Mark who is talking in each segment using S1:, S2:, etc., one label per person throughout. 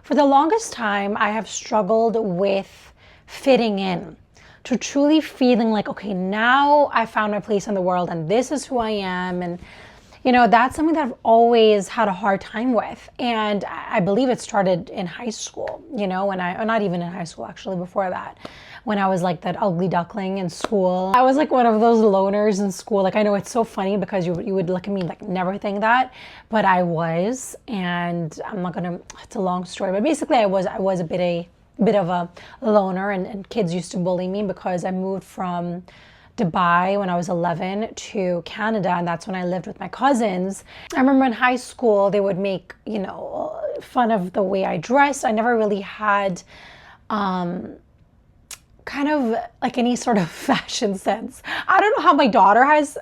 S1: For the longest time, I have struggled with fitting in, to truly feeling like, okay, now I found my place in the world and this is who I am. And, that's something that I've always had a hard time with. And I believe it started in high school, or not even in high school, actually, before that, when I was like that ugly duckling in school. I was like one of those loners in school. Like, I know it's so funny because you would look at me like never think that, but I was. And it's a long story, but basically I was a bit of a loner, and kids used to bully me because I moved from Dubai when I was 11 to Canada, and that's when I lived with my cousins. I remember in high school they would make fun of the way I dressed. I never really had kind of like any sort of fashion sense. I don't know how my daughter has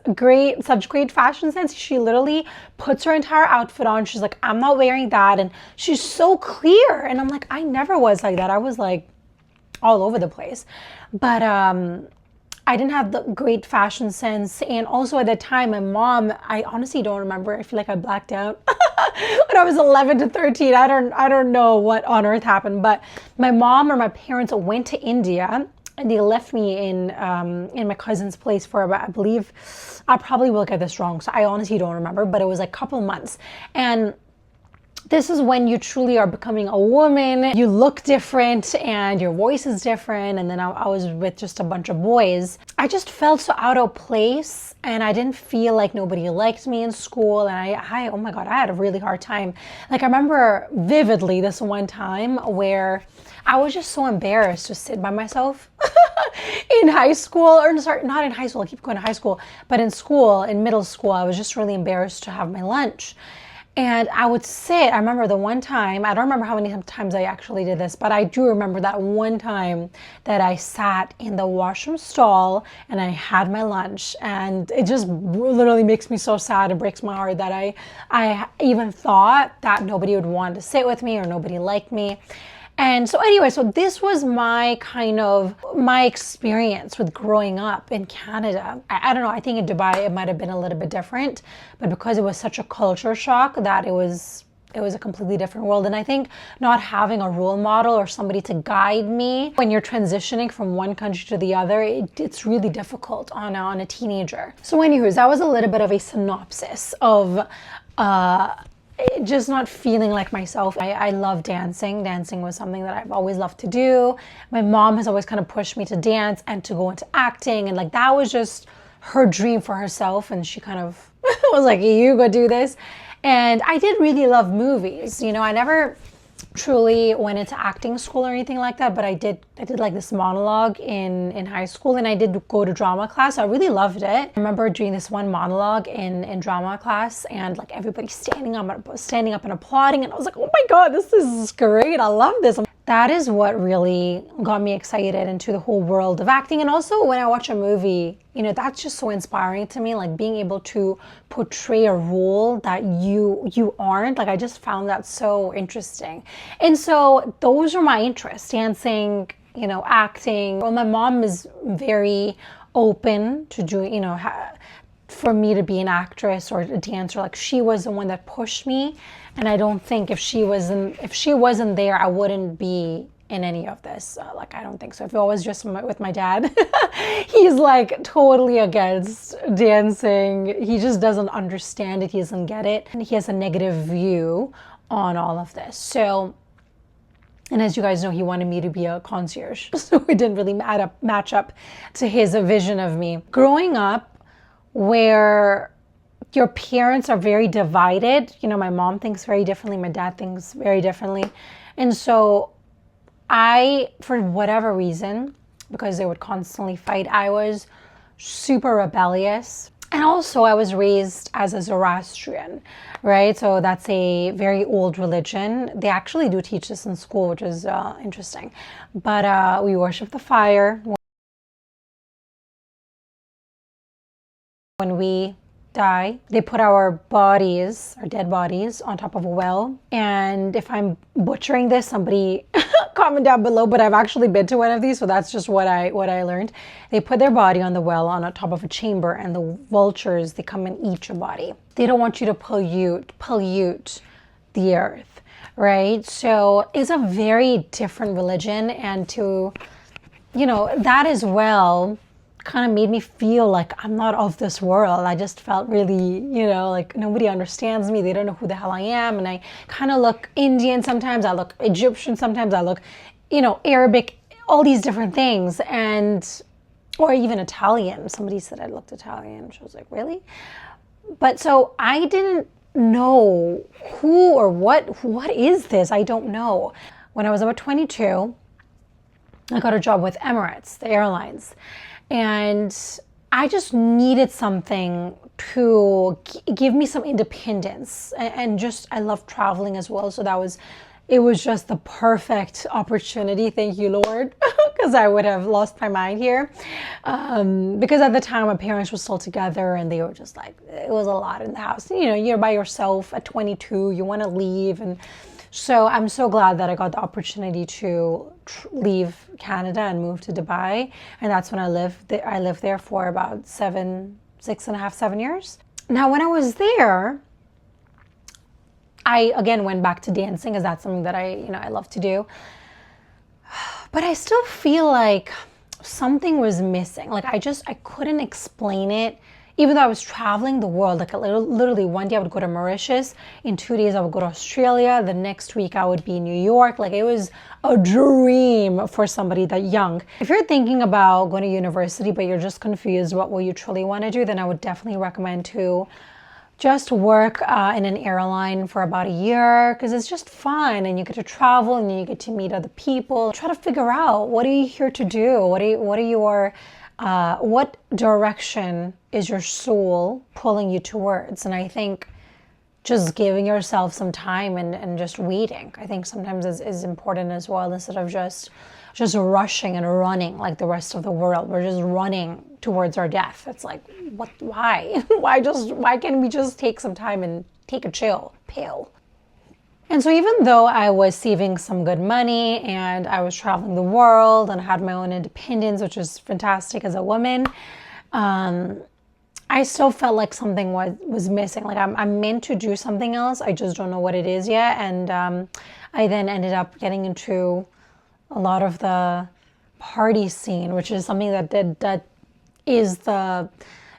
S1: such great fashion sense. She literally puts her entire outfit on. She's like, I'm not wearing that. And she's so clear. And I'm like, I never was like that. I was like all over the place. But I didn't have the great fashion sense. And also at the time, my mom, I honestly don't remember. I feel like I blacked out when I was 11 to 13. I don't know what on earth happened, but my mom or my parents went to India and they left me in my cousin's place for about, I believe, I probably will get this wrong, so I honestly don't remember, but it was like a couple months. And this is when you truly are becoming a woman. You look different and your voice is different. And then I was with just a bunch of boys. I just felt so out of place, and I didn't feel like nobody liked me in school. And I oh my God, I had a really hard time. Like, I remember vividly this one time where I was just so embarrassed to sit by myself in high school, or sorry, not in high school. I keep going to high school, but in school, in middle school, I was just really embarrassed to have my lunch. And I would sit, I remember the one time, I don't remember how many times I actually did this, but I do remember that one time that I sat in the washroom stall and I had my lunch. And it just literally makes me so sad. It breaks my heart that I even thought that nobody would want to sit with me or nobody liked me. And so anyway, so this was my experience with growing up in Canada. I don't know, I think in Dubai it might have been a little bit different, but because it was such a culture shock that it was a completely different world. And I think not having a role model or somebody to guide me when you're transitioning from one country to the other, it's really difficult on a teenager. So anyways, that was a little bit of a synopsis of just not feeling like myself. I love dancing. Dancing was something that I've always loved to do. My mom has always kind of pushed me to dance and to go into acting, and like that was just her dream for herself, and she kind of was like, you go do this. And I did really love movies. I never truly went into acting school or anything like that, but I did like this monologue in high school, and I did go to drama class. I really loved it. I remember doing this one monologue in drama class, and like everybody standing up and applauding, and I was like, oh my God, this is great. I love this. That is what really got me excited into the whole world of acting. And also when I watch a movie, that's just so inspiring to me, like being able to portray a role that you aren't. Like, I just found that so interesting. And so those are my interests: dancing, acting. Well, my mom is very open to doing, for me to be an actress or a dancer. Like, she was the one that pushed me, and I don't think if she wasn't there, I wouldn't be in any of this. Like, I don't think so. If it was just with my dad, he's like totally against dancing. He just doesn't understand it. He doesn't get it. And he has a negative view on all of this. So, and as you guys know, he wanted me to be a concierge. So it didn't really match up to his vision of me. Growing up where your parents are very divided, my mom thinks very differently, my dad thinks very differently. And so for whatever reason, because they would constantly fight, I was super rebellious. And also I was raised as a Zoroastrian, right? So that's a very old religion. They actually do teach this in school, which is interesting. But we worship the fire. When we die, they put our dead bodies on top of a well. And if I'm butchering this, somebody comment down below, but I've actually been to one of these, so that's just what I learned. They put their body on the well on top of a chamber, and the vultures, they come and eat your body. They don't want you to pollute the earth, right? So it's a very different religion, and to, that as well kind of made me feel like I'm not of this world. I just felt really, like nobody understands me. They don't know who the hell I am. And I kind of look Indian sometimes, I look Egyptian sometimes, I look, Arabic, all these different things. Or even Italian. Somebody said I looked Italian. She was like, really? But so I didn't know who or what is this? I don't know. When I was about 22, I got a job with Emirates, the airlines. And I just needed something to give me some independence. And just, I love traveling as well. So it was just the perfect opportunity. Thank you, Lord, because I would have lost my mind here. Because at the time, my parents were still together and they were just like, it was a lot in the house. You're by yourself at 22, you want to leave. And so I'm so glad that I got the opportunity to leave Canada and move to Dubai. And that's when I lived there for about 6.5, 7 years. Now, when I was there, I again went back to dancing, because that's something that I love to do. But I still feel like something was missing. Like I couldn't explain it. Even though I was traveling the world, like literally one day I would go to Mauritius, in 2 days I would go to Australia, the next week I would be in New York. Like it was a dream for somebody that young. If you're thinking about going to university but you're just confused about what you truly want to do, then I would definitely recommend to just work in an airline for about a year, because it's just fun and you get to travel and you get to meet other people. Try to figure out, what are you here to do? What direction is your soul pulling you towards? And I think just giving yourself some time and just waiting, I think sometimes is important as well, instead of just rushing and running like the rest of the world. We're just running towards our death. It's like, why? Why can't we just take some time and take a chill pill? And so even though I was saving some good money and I was traveling the world and had my own independence, which is fantastic as a woman, I still felt like something was missing. Like I'm meant to do something else. I just don't know what it is yet. And I then ended up getting into a lot of the party scene, which is something that is the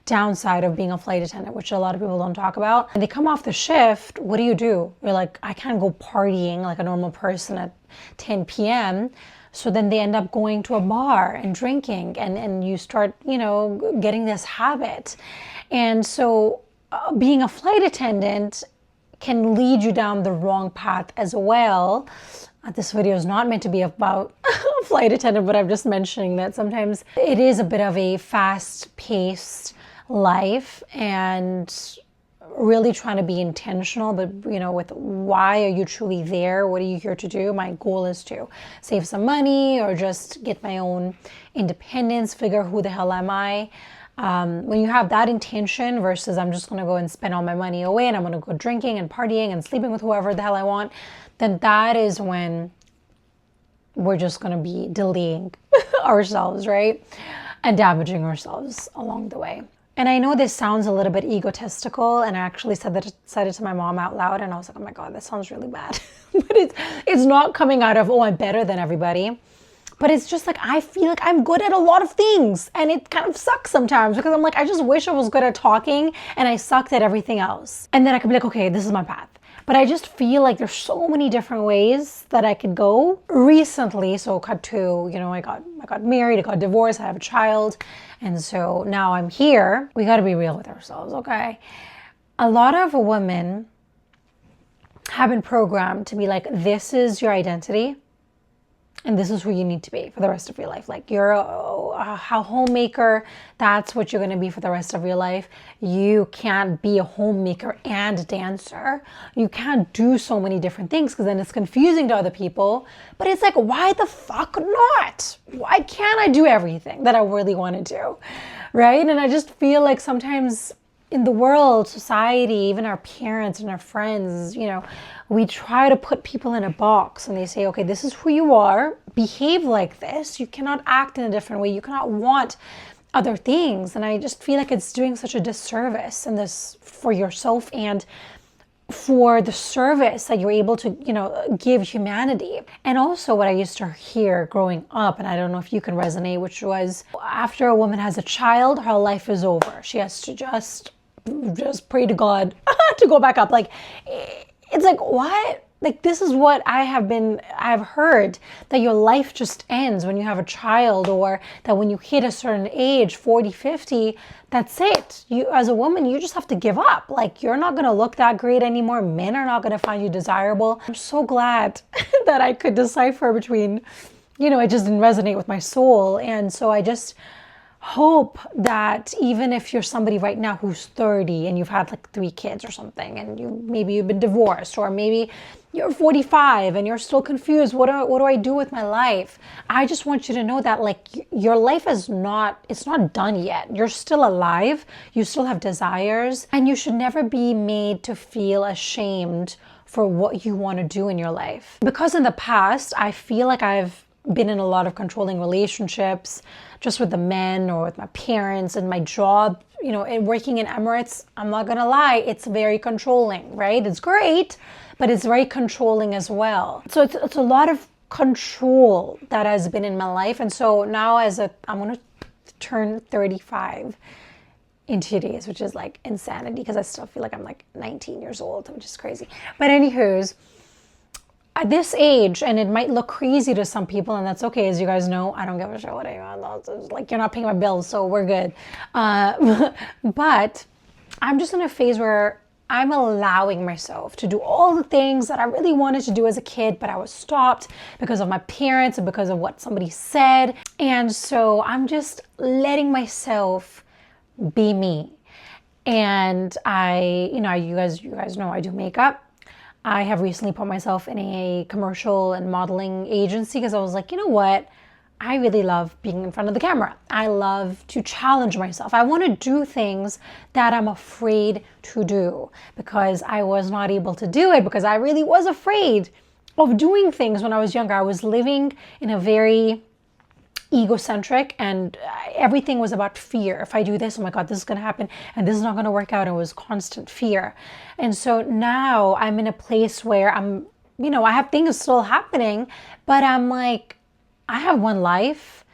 S1: downside of being a flight attendant, which a lot of people don't talk about. And they come off the shift, what do? You're like, I can't go partying like a normal person at 10 p.m. So then they end up going to a bar and drinking, and you start, getting this habit. And so being a flight attendant can lead you down the wrong path as well. This video is not meant to be about a flight attendant, but I'm just mentioning that sometimes it is a bit of a fast-paced life, and really trying to be intentional, but with why are you truly there? What are you here to do? My goal is to save some money or just get my own independence, figure who the hell am I? When you have that intention versus I'm just going to go and spend all my money away and I'm going to go drinking and partying and sleeping with whoever the hell I want, then that is when we're just going to be delaying ourselves, right? And damaging ourselves along the way. And I know this sounds a little bit egotistical, and I actually said it to my mom out loud, and I was like, oh my God, that sounds really bad. But it's not coming out of, oh, I'm better than everybody. But it's just like, I feel like I'm good at a lot of things, and it kind of sucks sometimes, because I'm like, I just wish I was good at talking and I sucked at everything else. And then I could be like, okay, this is my path. But I just feel like there's so many different ways that I could go. Recently, so cut to, I got married, I got divorced, I have a child. And so now I'm here. We got to be real with ourselves, okay? A lot of women have been programmed to be like, this is your identity and this is who you need to be for the rest of your life. Like, you're a homemaker, that's what you're going to be for the rest of your life. You can't be a homemaker and a dancer. You can't do so many different things, because then it's confusing to other people. But it's like, why the fuck not? Why can't I do everything that I really want to do, right? And I just feel like sometimes in the world, society, even our parents and our friends, we try to put people in a box, and they say, okay, this is who you are, behave like this. You cannot act in a different way. You cannot want other things. And I just feel like it's doing such a disservice in this for yourself and for the service that you're able to, give humanity. And also what I used to hear growing up, and I don't know if you can resonate, which was after a woman has a child, her life is over. She has to just pray to God to go back up. Like, it's like, what? Like, this is what I've heard, that your life just ends when you have a child, or that when you hit a certain age, 40, 50, that's it. You, as a woman, you just have to give up. Like, you're not going to look that great anymore. Men are not going to find you desirable. I'm so glad that I could decipher between, it just didn't resonate with my soul. And so I just hope that even if you're somebody right now who's 30 and you've had like 3 kids or something, and maybe you've been divorced, or maybe you're 45 and you're still confused, what do I do with my life? I just want you to know that, like, your life it's not done yet. You're still alive. You still have desires, and you should never be made to feel ashamed for what you want to do in your life. Because in the past, I feel like I've been in a lot of controlling relationships, just with the men or with my parents, and my job, and working in Emirates, I'm not gonna lie, it's very controlling, right? It's great, but it's very controlling as well. So it's a lot of control that has been in my life. And so now I'm gonna turn 35 in 2 days, which is like insanity, because I still feel like I'm like 19 years old, which is crazy. But anywho's, at this age, and it might look crazy to some people, and that's okay. As you guys know, I don't give a shit what anyone else. Like, you're not paying my bills, so we're good. But I'm just in a phase where I'm allowing myself to do all the things that I really wanted to do as a kid, but I was stopped because of my parents and because of what somebody said. And so I'm just letting myself be me. And you guys know I do makeup. I have recently put myself in a commercial and modeling agency because I was like, you know what? I really love being in front of the camera. I love to challenge myself. I want to do things that I'm afraid to do, because I was not able to do it because I really was afraid of doing things when I was younger. I was living in a very egocentric, and everything was about fear. If I do this, oh my God, this is going to happen, and this is not going to work out. It was constant fear. And so now I'm in a place where I have things still happening, but I'm like, I have one life,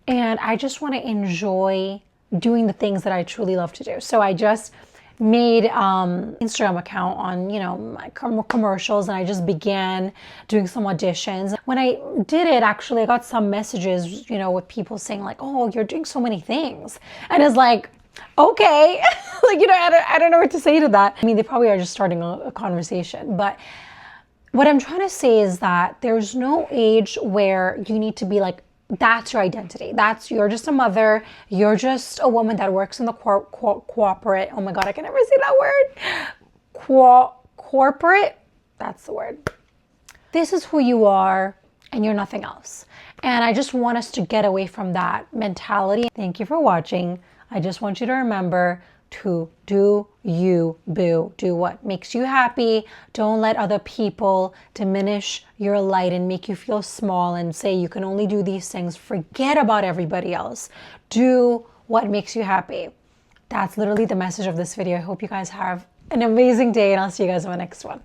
S1: and I just want to enjoy doing the things that I truly love to do. So I just made Instagram account on my commercials, and I just began doing some auditions. When I did it, actually I got some messages with people saying like, oh, you're doing so many things, and it's like, okay. Like, I don't know what to say to that. I mean, they probably are just starting a conversation, but what I'm trying to say is that there's no age where you need to be like, that's your identity. You're just a mother. You're just a woman that works in the corporate. Oh my God, I can never say that word. Corporate. That's the word. This is who you are, and you're nothing else. And I just want us to get away from that mentality. Thank you for watching. I just want you to remember to do you, boo. Do what makes you happy. Don't let other people diminish your light and make you feel small and say you can only do these things. Forget about everybody else. Do what makes you happy. That's literally the message of this video. I hope you guys have an amazing day, and I'll see you guys in my next one.